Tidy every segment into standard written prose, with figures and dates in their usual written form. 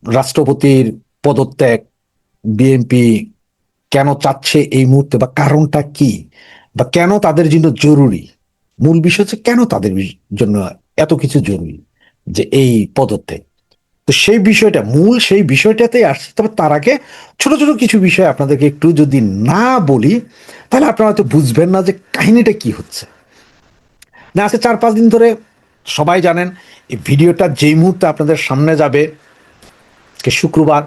রাষ্ট্রপতির পদত্যাগ বিএনপি কেন চাচ্ছে এই মুহূর্তে, বা কারণটা কি, বা কেন তাদের জন্য জরুরি? মূল বিষয় হচ্ছে কেন তাদের জন্য এত কিছু জরুরি যে এই পদত্যাগ। তো সেই বিষয়টাতেই আসছে। তবে তার আগে ছোট ছোট কিছু বিষয় আপনাদেরকে একটু যদি না বলি, তাহলে আপনারা হয়তো বুঝবেন না যে কাহিনীটা কি হচ্ছে। না, আজকে 4-5 দিন ধরে সবাই জানেন এই ভিডিওটা যেই মুহূর্তে আপনাদের সামনে যাবে, শুক্রবার,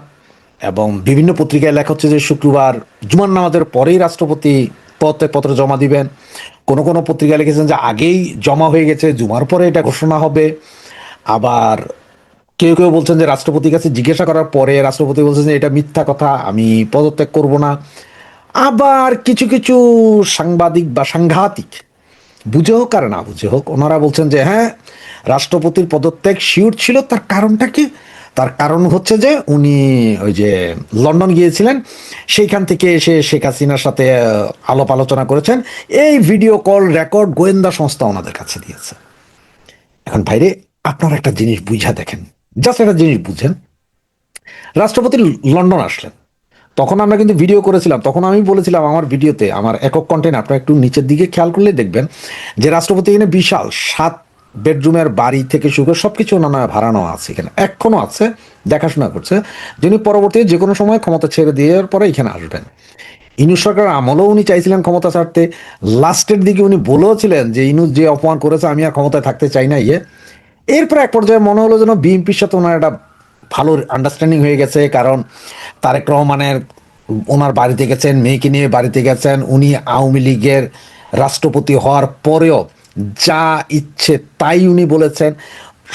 এবং বিভিন্ন পত্রিকায় লেখা হচ্ছে যে শুক্রবার জুমার নামাজের পরেই রাষ্ট্রপতি পদত্যাগপত্র জমা দিবেন। কোনো কোনো পত্রিকায় লিখেছেন যে আগেই জমা হয়ে গেছে, জুমার পরে এটা ঘোষণা হবে। আবার কেউ কেউ বলছেন যে রাষ্ট্রপতির কাছে জিজ্ঞাসা করার পরে রাষ্ট্রপতি বলছেন যে এটা মিথ্যা কথা, আমি পদত্যাগ করব না। আবার কিছু কিছু সাংবাদিক বা সাংঘাতিক, বুঝে হোক আর না বুঝে হোক, ওনারা বলছেন যে হ্যাঁ, রাষ্ট্রপতির পদত্যাগ শিওর ছিল। তার কারণটা কি? তার কারণ হচ্ছে যে উনি ওই যে লন্ডন গিয়েছিলেন, সেইখান থেকে এসে শেখ হাসিনার সাথে আলাপ আলোচনা করেছেন। এই ভিডিও কল রেকর্ড গোয়েন্দা সংস্থা ওনাদের কাছে দিয়েছে। এখন ভাইরে, আপনারা একটা জিনিস বুঝা দেখেন, জাস্ট একটা জিনিস বুঝেন। রাষ্ট্রপতি লন্ডন আসলেন, তখন আমরা কিন্তু ভিডিও করেছিলাম, তখন আমি বলেছিলাম আমার ভিডিওতে, আমার একক কন্টেন্ট আপনারা একটু নিচের দিকে খেয়াল করলে দেখবেন যে রাষ্ট্রপতি এখানে বিশাল 7 বেডরুমের বাড়ি থেকে শুরু করে সবকিছু ওনার ভাড়া নেওয়া আছে, এখানে এখনো আছে, দেখাশোনা করছে। যিনি পরবর্তীতে যে কোনো সময় ক্ষমতা ছেড়ে দেওয়ার পরে এখানে আসবেন। ইনুস সরকার আমলেও উনি চাইছিলেন ক্ষমতা ছাড়তে। লাস্টের দিকে উনি বলেওছিলেন যে ইনুস যে অপমান করেছে আমি আর ক্ষমতায় থাকতে চাই না। এরপর এক পর্যায়ে মনে হলো যেন বিএনপির সাথে ওনার একটা ভালো আন্ডারস্ট্যান্ডিং হয়ে গেছে, কারণ তারেক রহমানের ওনার বাড়িতে গেছেন, মেয়েকে নিয়ে বাড়িতে গেছেন। উনি আওয়ামী লীগের রাষ্ট্রপতি হওয়ার পরেও যা ইচ্ছে তাই উনি বলেছেন।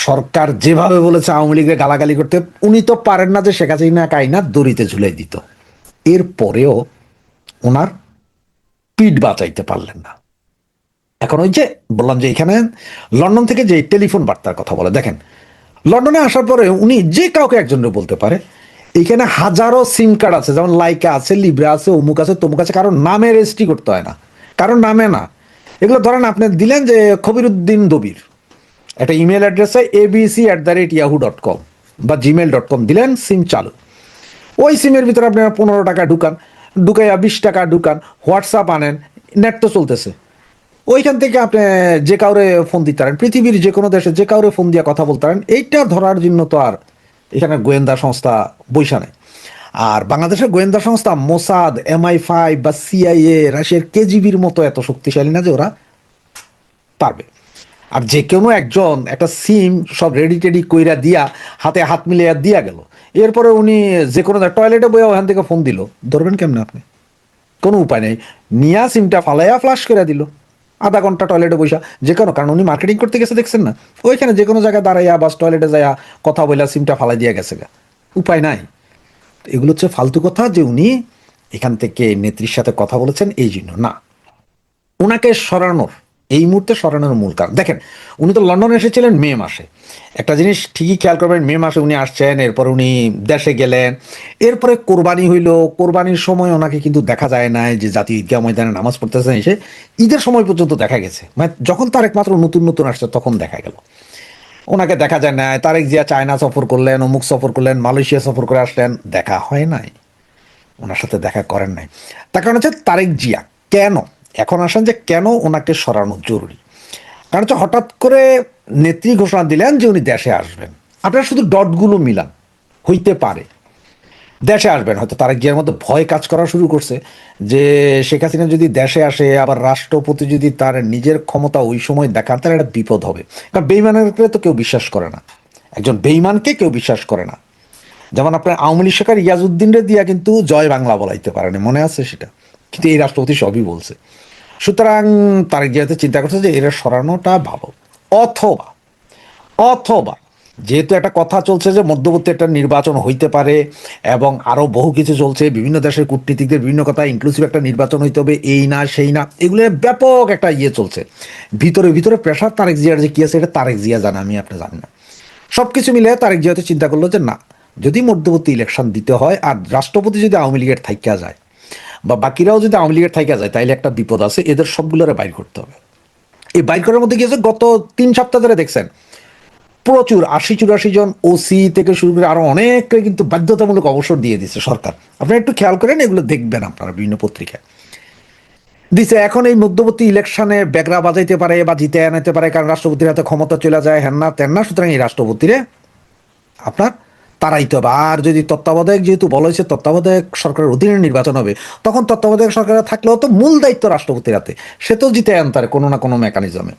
সরকার যেভাবে বলেছে আওয়ামী লীগের গালাগালি করতে, উনি তো পারেন না যে শেখ হাসিনা কাইনা দড়িতে ঝুলাই দিত। এরপরেও ওনার পিঠ বাঁচাইতে পারলেন না। এখন ওই যে বললাম যে এখানে লন্ডন থেকে যে টেলিফোন বার্তার কথা বলে, দেখেন লন্ডনে আসার পরে উনি যে কাউকে একজনের বলতে পারে। এখানে হাজারো সিম কার্ড আছে, যেমন লাইকা আছে, লিব্রা আছে, অমুক আছে, তমুক আছে, কারণ নামে রেজিস্ট্রি করতে হয় না, কারণ নামে না। এগুলো ধরেন আপনি দিলেন যে খবিরুদ্দিন দবির, একটা ইমেল অ্যাড্রেসে abc@yahoo.com বা gmail.com দিলেন, সিম চালু। ওই সিমের ভিতরে আপনারা 15 টাকা ঢুকান, ঢুকাইয়া 20 টাকা ঢুকান, হোয়াটসঅ্যাপ আনেন, নেট তো চলতেছে। ওইখান থেকে আপনি যে কাউরে ফোন দিতে পারেন, পৃথিবীর যে কোনো দেশে যে কাউরে ফোন দিয়ে কথা বলতে পারেন। এইটা ধরার জন্য তো আর এখানে গোয়েন্দা সংস্থা বৈশা নেই। আর বাংলাদেশের গোয়েন্দা সংস্থা মোসাদ, MI5 বা CIA, রাশিয়ার KGB-র মতো এত শক্তিশালী না যে ওরা পারবে। আর যে কোনো একজন একটা সিম সব রেডি টেডি কইরা দিয়া হাতে হাত মিলিয়ে দিয়া গেল, এরপরে উনি যে কোনো টয়লেটে বইয়া ওখান থেকে ফোন দিল, ধরবেন কেমনে আপনি? কোনো উপায় নেই। নিয়া সিমটা ফালাইয়া ফ্লাশ করে দিল, আধা ঘন্টা টয়লেটে বসা, যে কোনো, কারণ উনি মার্কেটিং করতে গেছে, দেখছেন না? ওইখানে যে কোনো জায়গায় দাঁড়াইয়া বাস টয়লেটে যাইয়া কথা বইলা সিমটা ফালাই দিয়ে গেছে গা। উপায় নাই। এগুলো হচ্ছে ফালতু কথা যে উনি এখান থেকে নেত্রীর সাথে কথা বলেছেন এই জন্য না। ওনাকে সরানোর, এই মুহূর্তে সরানোর মূল কারণ দেখেন, উনি তো লন্ডনে এসেছিলেন মে মাসে। একটা জিনিস ঠিকই খেয়াল করবেন, মে মাসে উনি আসছেন, এরপর উনি দেশে গেলেন, এরপরে কোরবানি হইল। কোরবানির সময় ওনাকে কিন্তু দেখা যায় না যে জাতীয় ঈদগাহ ময়দানে নামাজ পড়তেছেন। এসে ঈদের সময় পর্যন্ত দেখা গেছে, মানে যখন তার একমাত্র নতুন নতুন আসছে তখন দেখা গেল। ওনাকে দেখা যায় না। তারেক জিয়া চায়না সফর করলেন, অমুক সফর করলেন, মালয়েশিয়া সফর করে আসলেন, দেখা হয় নাই, ওনার সাথে দেখা করেন নাই। তার কারণ হচ্ছে তারেক জিয়া কেন এখন আসেন, যে কেন ওনাকে সরানো জরুরি। কারণ হচ্ছে হঠাৎ করে নেত্রী ঘোষণা দিলেন যে উনি দেশে আসবেন। আপনারা শুধু ডটগুলো মিলান, হইতে পারে দেশে আসবেন। হয়তো তারেক জিয়ার মধ্যে ভয় কাজ করা শুরু করছে যে শেখ হাসিনা যদি দেশে আসে, আবার রাষ্ট্রপতি যদি তার নিজের ক্ষমতা ওই সময় দেখান, তাহলে একটা বিপদ হবে। কারণ বেইমানের তো কেউ বিশ্বাস করে না, একজন বেইমানকে কেউ বিশ্বাস করে না। যেমন আপনার আওয়ামী লীগ সরকার ইয়াজউদ্দিনরে দিয়া কিন্তু জয় বাংলা বলাইতে পারেনি, মনে আছে সেটা? কিন্তু এই রাষ্ট্রপতি সবই বলছে। সুতরাং তারেক জিয়াতে চিন্তা করছে যে এরা সরানোটা ভালো। অথবা অথবা যেহেতু একটা কথা চলছে যে মধ্যবর্তী একটা নির্বাচন হইতে পারে, এবং আরো বহু কিছু চলছে, বিভিন্ন দেশের কূটনীতিকদের বিভিন্ন কথা, ইনক্লুসিভ একটা নির্বাচন হইতে হবে, এই না সেই না, এগুলো ব্যাপক একটা চলছে। ভিতরে ভিতরে প্রেশার তারেক জিয়ার যে কি আছে এটা তারেক জিয়া জানে, আমি আপনি জানি না। সবকিছু মিলে তারেক জিয়াতে চিন্তা করলো যে না, যদি মধ্যবর্তী ইলেকশন দিতে হয় আর রাষ্ট্রপতি যদি আওয়ামী লীগের থাইকা যায়, বা বাকিরাও যদি আওয়ামী লীগের থাইকা যায়, তাইলে একটা বিপদ আছে, এদের সবগুলোরে বাইর করতে হবে। এই বাইর করার মধ্যে গিয়েছে গত 3 সপ্তাহ ধরে দেখছেন প্রচুর 80-84 জন ওসি থেকে শুরু করে আরো অনেককে কিন্তু বাধ্যতামূলক অবসর দিয়ে দিচ্ছে সরকার। আপনারা একটু খেয়াল করেন, এগুলো দেখবেন আপনারা বিভিন্ন পত্রিকায় দিছে। এখন এই মধ্যবর্তী ইলেকশনে ব্যাগরা বাজাইতে পারে বা জিতে আনাতে পারে, কারণ রাষ্ট্রপতির হাতে ক্ষমতা চলে যায়, হ্যান না তেন না। সুতরাং এই রাষ্ট্রপতিরে আপনার তারাইতে হবে। আর যদি তত্ত্বাবধায়ক, যেহেতু বলা হয়েছে তত্ত্বাবধায়ক সরকারের অধীনে নির্বাচন হবে, তখন তত্ত্বাবধায়ক সরকারে থাকলেও তো মূল দায়িত্ব রাষ্ট্রপতির হাতে, সে তো জিতে আনতারে কোনো না কোনো মেকানিজমে।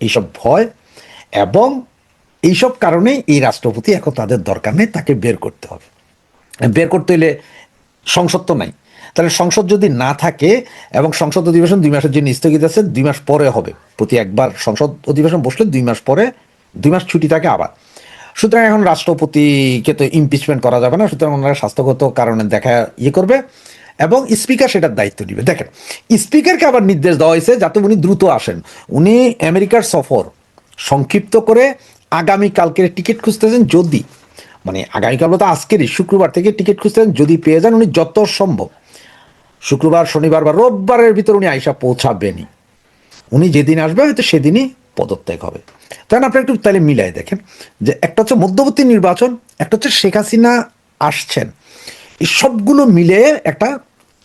এইসব ভয় এবং এইসব কারণেই এই রাষ্ট্রপতি এখন তাদের দরকার নেই, তাকে বের করতে হবে। বের করতে হলে সংসদ তো নাই, তাহলে সংসদ যদি না থাকে এবং সংসদ অধিবেশন 2 মাসের জন্য স্থগিত আছে, 2 মাস পরে হবে, প্রতি একবার সংসদ অধিবেশন বসলে 2 মাস পরে 2 মাস ছুটি থাকে আবার। সুতরাং এখন রাষ্ট্রপতিকে তো ইমপিচমেন্ট করা যাবে না, সুতরাং ওনারা স্বাস্থ্যগত কারণে দেখা করবে এবং স্পিকার সেটার দায়িত্ব নেবে। দেখেন, স্পিকারকে আবার নির্দেশ দেওয়া হয়েছে যাতে উনি দ্রুত আসেন। উনি আমেরিকার সফর সংক্ষিপ্ত করে আগামীকালকের টিকিট খুঁজতেছেন, যদি মানে আগামীকাল তো আজকেরই শুক্রবার থেকে টিকিট খুঁজতেছেন, যদি পেয়ে যান উনি যত সম্ভব শুক্রবার, শনিবার বা রোববারের ভিতর উনি আইসা পৌঁছাবেনই। উনি যেদিন আসবে হয়তো সেদিনই পদত্যাগ হবে। তাহলে আপনি একটু তাহলে মিলাই দেখেন যে একটা হচ্ছে মধ্যবর্তী নির্বাচন, একটা হচ্ছে শেখ হাসিনা আসছেন, এই সবগুলো মিলে একটা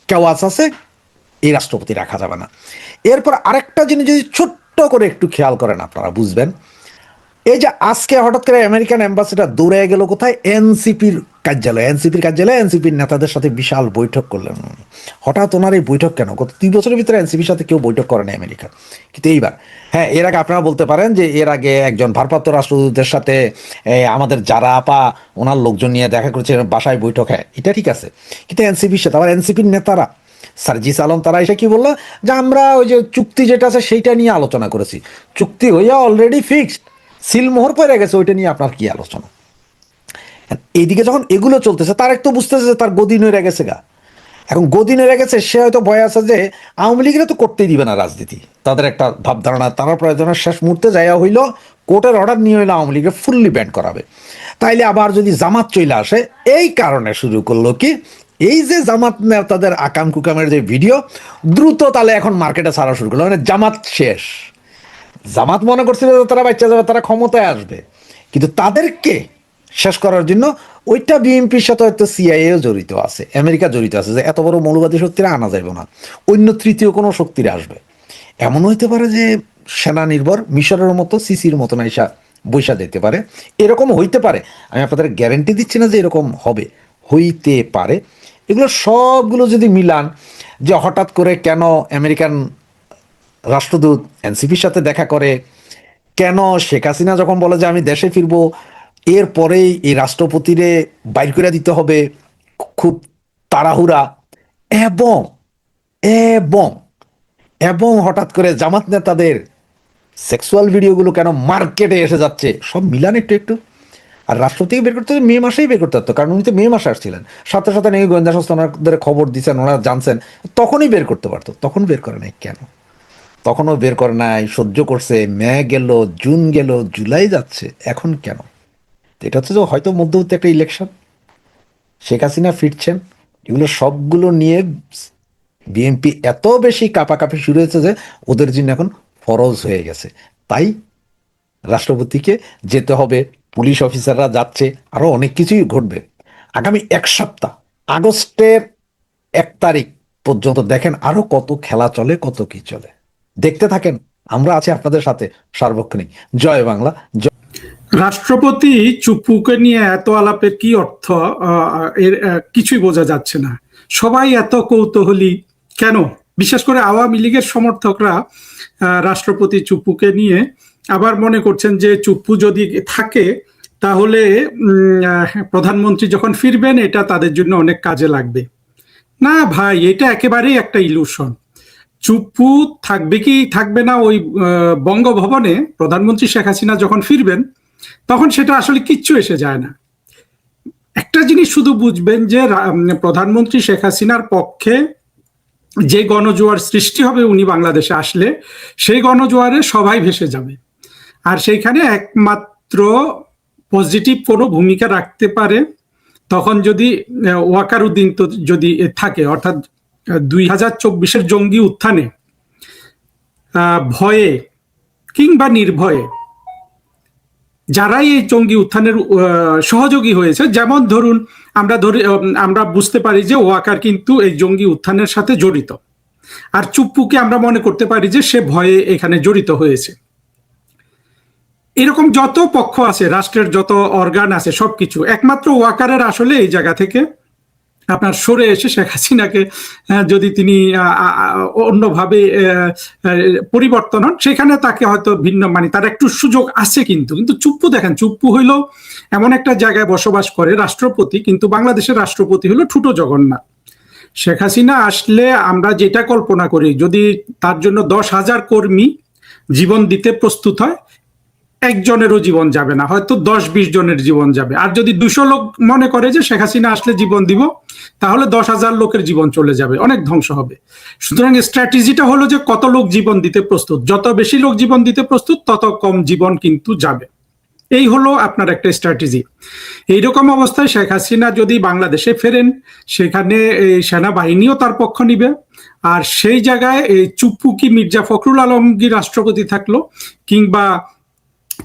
কেওয়াস আছে, এই রাষ্ট্রপতি রাখা যাবে না। এরপর আরেকটা জিনিস যদি ছোট্ট করে একটু খেয়াল করেন আপনারা বুঝবেন, এই যে আজকে হঠাৎ করে আমেরিকান অ্যাম্বাসেডার দৌড়ে গেল কোথায়, এনসিপির কার্যালয়। এনসিপির নেতাদের সাথে বিশাল বৈঠক করলেন উনি। হঠাৎ ওনার এই বৈঠক কেন? গত 2 বছরের ভিতরে এনসিপির সাথে কেউ বৈঠক করে না আমেরিকা, কিন্তু এইবার হ্যাঁ। এর আগে আপনারা বলতে পারেন যে এর আগে একজন ভারপ্রাপ্ত রাষ্ট্রদূতের সাথে আমাদের যারা আপা ওনার লোকজন নিয়ে দেখা করেছে বাসায় বৈঠক, হ্যাঁ এটা ঠিক আছে, কিন্তু এনসিপির সাথে আবার এনসিপির নেতারা সার্জিস আলম তারা এসে কি বললো যে আমরা ওই যে চুক্তি যেটা আছে সেইটা নিয়ে আলোচনা করেছি, চুক্তি হইয়া অলরেডি ফিক্সড, সিলমোহর পড়ে গেছে, ওইটা নিয়ে আপনার কি আলোচনা? এইদিকে যখন এগুলো চলতেছে, তার একটু বুঝতেছে যে তার গদি নড়ে গেছে গা। এখন গদি নড়ে গেছে, সে হয়তো ভয় আছে যে আওয়ামী লীগেরা তো করতেই দিবে না রাজনীতি, তাদের একটা ভাবধারণা, তারা প্রয়োজনের শেষ মুহূর্তে যাইয়া হইল কোর্টের অর্ডার নিয়ে হইলো আওয়ামী লীগের ফুললি ব্যান করাবে। তাইলে আবার যদি জামাত চলে আসে, এই কারণে শুরু করলো কি, এই যে জামাত নেতাদের আকাম কুকামের যে ভিডিও দ্রুত তাহলে এখন মার্কেটে ছাড়া শুরু করলো, মানে জামাত শেষ। জামাত মনে করছিল যে তারা বাচ্চা যাবে, তারা ক্ষমতায় আসবে, কিন্তু তাদেরকে শেষ করার জন্য ওইটা বিএনপির সাথে হয়তো সিআইএও জড়িত আছে, আমেরিকা জড়িত আছে, যে এত বড় মৌলবাদী শক্তিরা আনা যাবে না, অন্য তৃতীয় কোনো শক্তিরা আসবে। এমন হইতে পারে যে সেনা নির্ভর মিশরের মতো সিসির মতো নাইসা বৈশা যেতে পারে, এরকম হইতে পারে। আমি আপনাদের গ্যারেন্টি দিচ্ছি না যে এরকম হবে, হইতে পারে। এগুলো সবগুলো যদি মিলান, যে হঠাৎ করে কেন আমেরিকান রাষ্ট্রদূত এনসিপির সাথে দেখা করে, কেন শেখ হাসিনা যখন বলে যে আমি দেশে ফিরবো এরপরেই এই রাষ্ট্রপতিরে বাইর করে দিতে হবে খুব তাড়াহুড়া, এবং এবং এবং হঠাৎ করে জামাত নেতাদের সেক্সুয়াল ভিডিওগুলো কেন মার্কেটে এসে যাচ্ছে, সব মিলান একটু একটু। আর রাষ্ট্রপতিকে বের করতে মে মাসেই বের করতে পারতো, কারণ উনি তো মে মাসে আসছিলেন, সাথে সাথে নাকি গোয়েন্দা সংস্থা ওনাদের খবর দিচ্ছেন, ওনারা জানছেন, তখনই বের করতে পারতো। তখন বের করে নাই কেন? তখনও বের করে নাই, সহ্য করছে, মে গেল, জুন গেল, জুলাই যাচ্ছে, এখন কেন? এটা হচ্ছে যে হয়তো মধ্যবর্তী একটা ইলেকশন, শেখ হাসিনা ফিরছেন, এগুলো সবগুলো নিয়ে বিএনপি এত বেশি কাপাকাপি শুরু হয়েছে যে ওদের জন্য এখন ফরজ হয়ে গেছে। তাই রাষ্ট্রপতিকে যেতে হবে, পুলিশ অফিসাররা যাচ্ছে, আরো অনেক কিছুই ঘটবে আগামী 1 সপ্তাহ। আগস্টের 1 তারিখ পর্যন্ত দেখেন আরো কত খেলা চলে, কত কি চলে, দেখতে থাকেন। আমরা আছি আপনাদের সাথে সার্বক্ষণিক। জয় বাংলা। রাষ্ট্রপতি চুপ্পুকে নিয়ে এত আলাপের কি অর্থ, এর কিছুই বোঝা যাচ্ছে না। সবাই এত কৌতূহলী কেন? বিশেষ করে আওয়ামী লীগের সমর্থকরা রাষ্ট্রপতি চুপ্পুকে নিয়ে আবার মনে করছেন যে চুপ্পু যদি থাকে তাহলে প্রধানমন্ত্রী যখন ফিরবেন এটা তাদের জন্য অনেক কাজে লাগবে। না ভাই, এটা একেবারেই একটা ইলুশন। চুপ্পু থাকবে কি থাকবে না ওই বঙ্গভবনে প্রধানমন্ত্রী শেখ হাসিনা যখন ফিরবেন তখন সেটা আসলে কিচ্ছু এসে যায় না। একটা জিনিস শুধু বুঝবেন যে প্রধানমন্ত্রী শেখ হাসিনার পক্ষে যে গণজোয়ার সৃষ্টি হবে উনি বাংলাদেশে আসলে, সেই গণজোয়ারে সবাই ভেসে যাবে। আর সেইখানে একমাত্র পজিটিভ কোনো ভূমিকা রাখতে পারে তখন যদি ওয়াকার উদ্দিন তো যদি থাকে, অর্থাৎ 2024-এর জঙ্গি উত্থানে ভয়ে কিংবা নির্ভয়ে যারাই এই জঙ্গি উত্থানের সহযোগী হয়েছে, যেমন ধরুন আমরা বুঝতে পারি যে ওয়াকার কিন্তু এই জঙ্গি উত্থানের সাথে জড়িত, আর চুপ্পুকে আমরা মনে করতে পারি যে সে ভয়ে এখানে জড়িত হয়েছে। এরকম যত পক্ষ আছে, রাষ্ট্রের যত অর্গান আছে, সবকিছু একমাত্র ওয়াকারের আসলে এই জায়গা থেকে আপনার সরে এসে শেখ হাসিনাকে যদি তিনি অন্যভাবে পরিবর্তন হন, সেখানে তাকে হয়তো ভিন্ন, মানে তার একটু সুযোগ আছে। কিন্তু চুপ্পু দেখেন, চুপ্পু হইল এমন একটা জায়গায় বসবাস করে, রাষ্ট্রপতি, কিন্তু বাংলাদেশের রাষ্ট্রপতি হলো ঠুটো জগন্নাথ। শেখ হাসিনা আসলে আমরা যেটা কল্পনা করি, যদি তার জন্য 10,000 কর্মী জীবন দিতে প্রস্তুত হয়, একজনেরও জীবন যাবে না, হয়তো 10-20 জনের জীবন যাবে। আর যদি 200 লোক মনে করে যে শেখ হাসিনা আসলে জীবন দিব, তাহলে 10,000 লোকের জীবন চলে যাবে, অনেক ধ্বংস হবে। সুতরাং স্ট্র্যাটেজিটা হলো যে কত লোক জীবন দিতে প্রস্তুত, যত বেশি লোক জীবন দিতে প্রস্তুত তত কম জীবন কিন্তু যাবে। এই হলো আপনার একটা স্ট্র্যাটেজি। এইরকম অবস্থায় শেখ হাসিনা যদি বাংলাদেশে ফেরেন, সেখানে সেনাবাহিনীও তার পক্ষ নিবে। আর সেই জায়গায় চুপ্পু কি মির্জা ফখরুল আলমগীর রাষ্ট্রপতি থাকলো কিংবা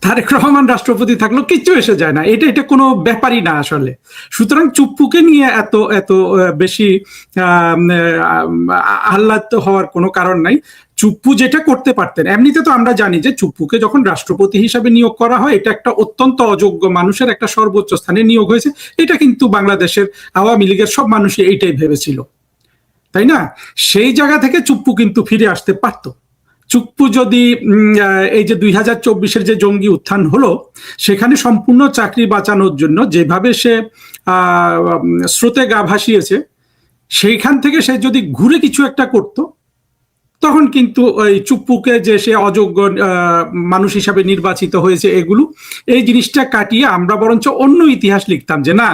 তারেক রহমান রাষ্ট্রপতি থাকলো, কিচ্ছু এসে যায় না, এটা কোনো ব্যাপারই না আসলে। সুতরাং চুপ্পুকে নিয়ে এত বেশি আহ্লাদ হওয়ার কোনো কারণ নাই। চুপ্পু যেটা করতে পারতেন, এমনিতে তো আমরা জানি যে চুপ্পুকে যখন রাষ্ট্রপতি হিসাবে নিয়োগ করা হয়, এটা একটা অত্যন্ত অযোগ্য মানুষের একটা সর্বোচ্চ স্থানে নিয়োগ হয়েছে। এটা কিন্তু বাংলাদেশের আওয়ামী লীগের সব মানুষই এইটাই ভেবেছিল, তাই না? সেই জায়গা থেকে চুপ্পু কিন্তু ফিরে আসতে পারতো। চুপ্পু যদি এই যে 2024-এর যে জঙ্গি উত্থান হলো, সেখানে সম্পূর্ণ চাকরি বাঁচানোর জন্য যেভাবে সে স্রোতে গা ভাসিয়েছে, সেইখান থেকে সে যদি ঘুরে কিছু একটা করত, তখন কিন্তু ওই চুপ্পুকে যে সে অযোগ্য মানুষ হিসাবে নির্বাচিত হয়েছে, এই জিনিসটা কাটিয়ে আমরা বরঞ্চ অন্য ইতিহাস লিখতাম যে না,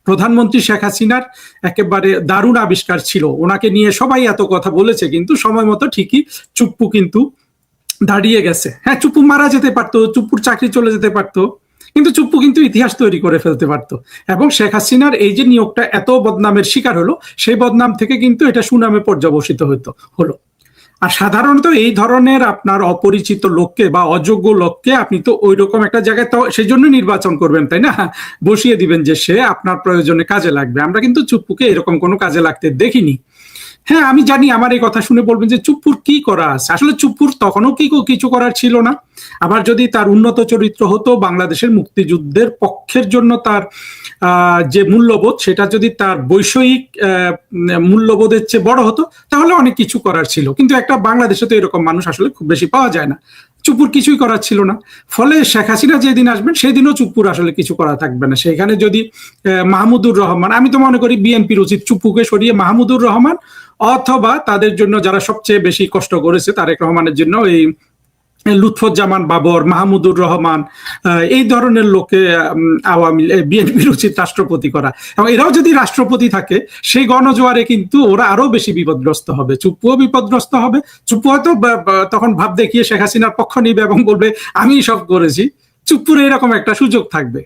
প্রধানমন্ত্রী শেখ হাসিনার একেবারে দারুণ আবিষ্কার ছিল, ওনাকে নিয়ে সবাই এত কথা বলেছে, কিন্তু সময় মতো ঠিকই চুপ্পু কিন্তু দাঁড়িয়ে গেছে। হ্যাঁ, চুপ্পু মারা যেতে পারতো, চুপ্পুর চাকরি চলে যেতে পারতো, কিন্তু চুপ্পু কিন্তু ইতিহাস তৈরি করে ফেলতে পারতো। এবং শেখ হাসিনার এই যে নিয়োগটা এত বদনামের শিকার হলো, সেই বদনাম থেকে কিন্তু এটা সুনামে পর্যবসিত হলো। আর সাধারণত এই ধরনের আপনার অপরিচিত লোককে বা অযোগ্য লোককে আপনি তো ওই রকম একটা জায়গায় তো সেই জন্য নির্বাচন করবেন, তাই না? বসিয়ে দিবেন যে সে আপনার প্রয়োজনে কাজে লাগবে। আমরা কিন্তু চুপ্পুকে এরকম কোনো কাজে লাগতে দেখিনি। হ্যাঁ, আমি জানি আমার এই কথা শুনে বলবেন যে চুপ্পুর কি করা আছে। আসলে চুপ্পুর তখনও কিছু করার ছিল না। আবার যদি তার উন্নত চরিত্র হতো, বাংলাদেশের মুক্তিযুদ্ধের পক্ষের জন্য তার যে মূল্যবোধ, সেটা যদি তার বৈষয়িক মূল্যবোধের চেয়ে বড় হতো, তাহলে অনেক কিছু করার ছিল। কিন্তু একটা বাংলাদেশে তো এরকম মানুষ আসলে খুব বেশি পাওয়া যায় না। চুপ্পুর কিছুই করার ছিল না। ফলে শেখ হাসিনা যেদিন আসবেন, সেদিনও চুপ্পুর আসলে কিছু করা থাকবে না। সেখানে যদি মাহমুদুর রহমান, আমি তো মনে করি বিএনপির উচিত চুপ্পুকে সরিয়ে মাহমুদুর রহমান, অথবা তাদের জন্য যারা সবচেয়ে বেশি কষ্ট করেছে তারেক রহমানের জন্য, এই লুৎফুজ্জামান বাবর, মাহমুদুর রহমান, এই ধরনের লোকে বিএনপির উচিত রাষ্ট্রপতি করা। এবং এরাও যদি রাষ্ট্রপতি থাকে, সেই গণজোয়ারে কিন্তু ওরা আরো বেশি বিপদগ্রস্ত হবে, চুপ্পুও বিপদগ্রস্ত হবে। চুপ্পু হয়তো তখন ভাব দেখিয়ে শেখ হাসিনার পক্ষ নিবে এবং বলবে আমি সব করেছি। চুপ্পুর এরকম একটা সুযোগ থাকবে।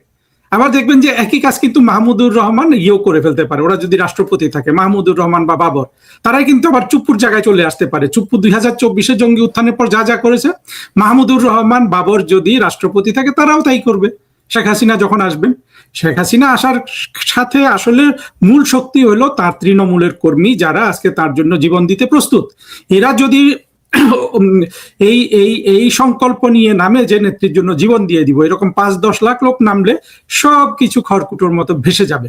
আবার দেখবেন যে একই কাজ কিন্তু মাহমুদুর রহমান করে ফেলতে পারে। ওরা যদি রাষ্ট্রপতি থাকে, মাহমুদুর রহমান বা বাবর, তারাই কিন্তু আবার চুপ্পুর জায়গায় চলে আসতে পারে। চুপ্পু 2024-এর জঙ্গি উত্থানের পর যা করেছে, মাহমুদুর রহমান, বাবর যদি রাষ্ট্রপতি থাকে, তারাও তাই করবে শেখ হাসিনা যখন আসবেন। শেখ হাসিনা আসার সাথে আসলে মূল শক্তি হলো তার তৃণমূলের কর্মী, যারা আজকে তার জন্য জীবন দিতে প্রস্তুত। এরা যদি এই সংকল্প নিয়ে নামে যে নেত্রীর জন্য জীবন দিয়ে দিব, এরকম 5-10 লাখ লোক নামলে সবকিছু খড়কুটোর মতো ভেসে যাবে।